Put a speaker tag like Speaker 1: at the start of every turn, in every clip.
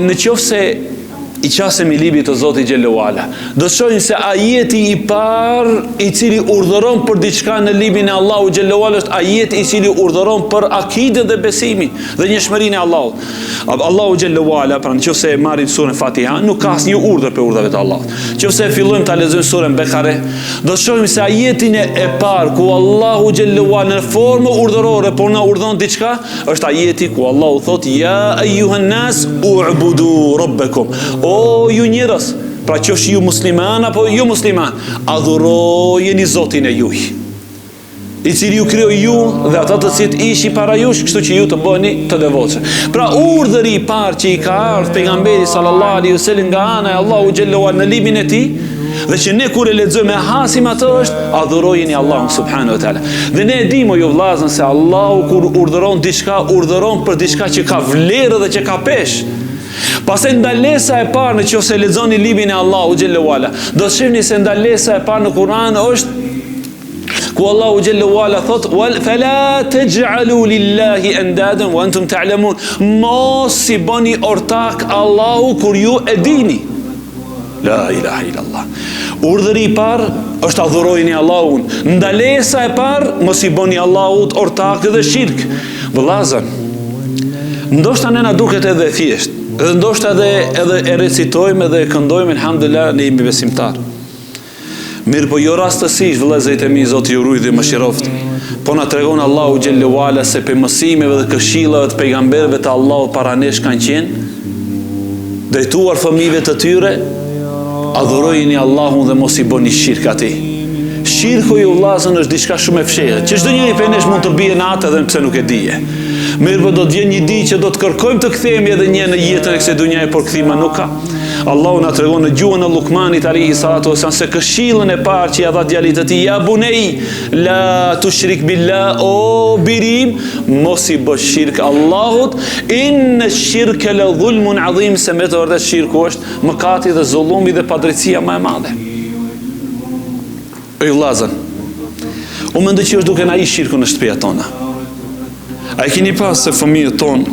Speaker 1: në qoftë se i qasem i librit të Zotit Xhellahu Ala, do të shohim se ajeti i parë i cili urdhëron për diçka në librin e Allahu Xhellahu Ala është ajeti i cili urdhëron për akiden dhe besimin dhe njohurinë e Allahut. Allahu Xhellahu Ala, pra nëse e marrim surën Fatiha, nuk ka asnjë urdhër për urdhërat e Allahut. Nëse fillojmë ta lexojmë surën Bekare, do të shohim se ajetin e parë ku Allahu Xhellahu Ala në formë urdhërore por na urdhon diçka, është ajeti ku Allahu thotë ya ayyuhan nas u'budu rabbakum. O ju njerëz, pra qofsh ju musliman apo jo musliman, adhurojeni Zotin e juaj, i cili ju krijoi ju dhe ata të cilët ishin para jush, kështu që ju të bëheni të devotshëm. Pra urdhëri i parë që i ka ardhur pejgamberi sallallahu alaihi wasallam nga ana e Allahu xhallahu ala në librin e tij, dhe që ne kur e lexojmë hasim atë është adhurojeni Allahun subhanahu wa taala. Dhe ne e dimë ju vëllazën se Allahu kur urdhëron diçka, urdhëron për diçka që ka vlerë dhe që ka peshë. Pastaj ndalesa e parë nëse lexoni librin e Allahu xhallahu ala, do të shihni se ndalesa e parë në Kur'an është ku Allahu xhallahu ala thot wal fala taj'alu lillahi andadan wa antum ta'lamun, mos i bëni ortak Allahu kur ju e dini. La ilaha illallah. Urdhëri i parë është adhurojeni Allahun. Ndalesa e parë mos i bëni Allahut ortak dhe shirk. Vëllazër, ndoshta ne na duket edhe thjesht, edhe ndoshta edhe e recitojmë edhe e këndojmë elhamdulillah, ne jemi besimtar. Mirë, po jo rastësisht vëllezërit e mi, Zoti ju ruaj dhe mëshiroft. Po na tregon Allahu xhallahu ala se për mësimeve dhe këshillave të pejgamberëve të Allahut para nesh kanë qenë drejtuar fëmijëve të tyre, adhurojeni Allahun dhe mos i bëni shirk atij. Shirku ju vllazën është diçka shumë e fshehtë, që çdo njeri prej nesh mund të bie në atë edhe pse nuk e dije. Mirë, po do të vjen një ditë që do të kërkojmë të kthehemi edhe një në jetën e kësaj dhunjaje, por kthima nuk ka. Allahu na tregon në gjuhën e Luqmanit alayhi salatu wasallam se këshillën e parë që ia dha djalit të tij, ya bunay la tushrik billah, o birim, mos i bësh shirk Allahut, inna ash-shirka la dhulmun adhim, se me të vërtetë shirku është mëkati dhe zullumi dhe padrejtia më e madhe. Ej vllazën, u mendoj që është duke na i shirku në shtëpiat tona. A e keni pas se fëmijët tonë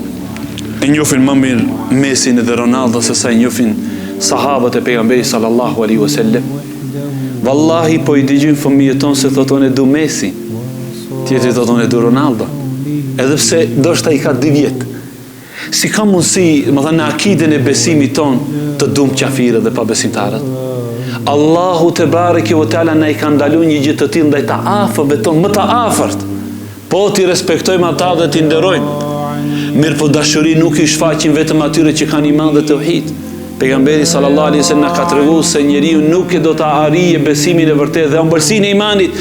Speaker 1: e njohin më mirë Mesin dhe Ronaldo se sa e njohin sahabët e pejgamberit sallallahu alaihi wasallam? Wallahi po i dëgjojnë fëmijët tonë se thoton e du Mesin, tjetri thoton e du Ronaldo, edhe pse ndoshta i ka 2 vjet. Si ka mundësi, më thënë, në akiden e besimit tonë të dumë qafirët dhe pabesimtarët? Allahu te bareke ve teala na i ka ndaluar një gjë të tillë ndaj të afërve tonë, më të afërt. Po ti respektojmë ata dhe ti nderojmë. Mirë, po dashuri nuk i shfaqin vetëm atyre që kanë iman dhe tauhid. Pejgamberi sallallahu alaihi wasallam na ka treguar se njeriu nuk e do ta arrijë besimin e vërtetë dhe ëmbëlsinë e imanit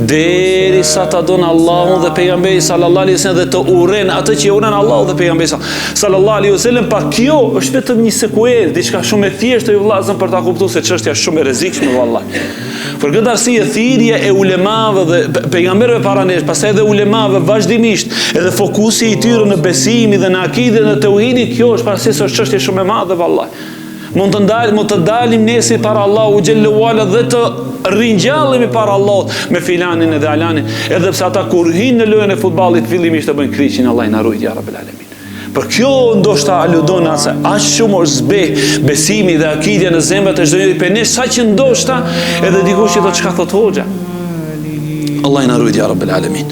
Speaker 1: derisa ta don Allahun dhe pejgamberi sallallahu alaihi wasallam dhe të urren atë që uran Allahu dhe pejgamberi sallallahu alaihi wasallam. Pa kjo është vetëm një sekuel, diçka shumë e thjeshtë ju vëllazën për ta kuptuar se çështja është shumë e rrezikshme vallahi. Për këtë arsye thirrja e ulemave dhe pejgamberëve para nesh, pastaj edhe ulemave vazhdimisht, edhe fokusi i tyre në besimin dhe në akiden e tauhidit, kjo është parasysh është çështje shumë e madhe vallahi. Mund të dalim nesër para Allahu xhallahu ala dhe të ringjallemi para Allahut me filanin edhe alanin, edhe pse ata kur hinë në lojën e futbollit fillimisht të bëjnë kriqin, Allah na ruaj ya rabbel alamin. Për kjo ndoshta aludon se aq shumë zbe besimi dhe akidja në zemrat e çdo njeri për ne, saqë ndoshta edhe dikush që do të çka thot hoxha. Allah na ruaj ya rabbel alamin.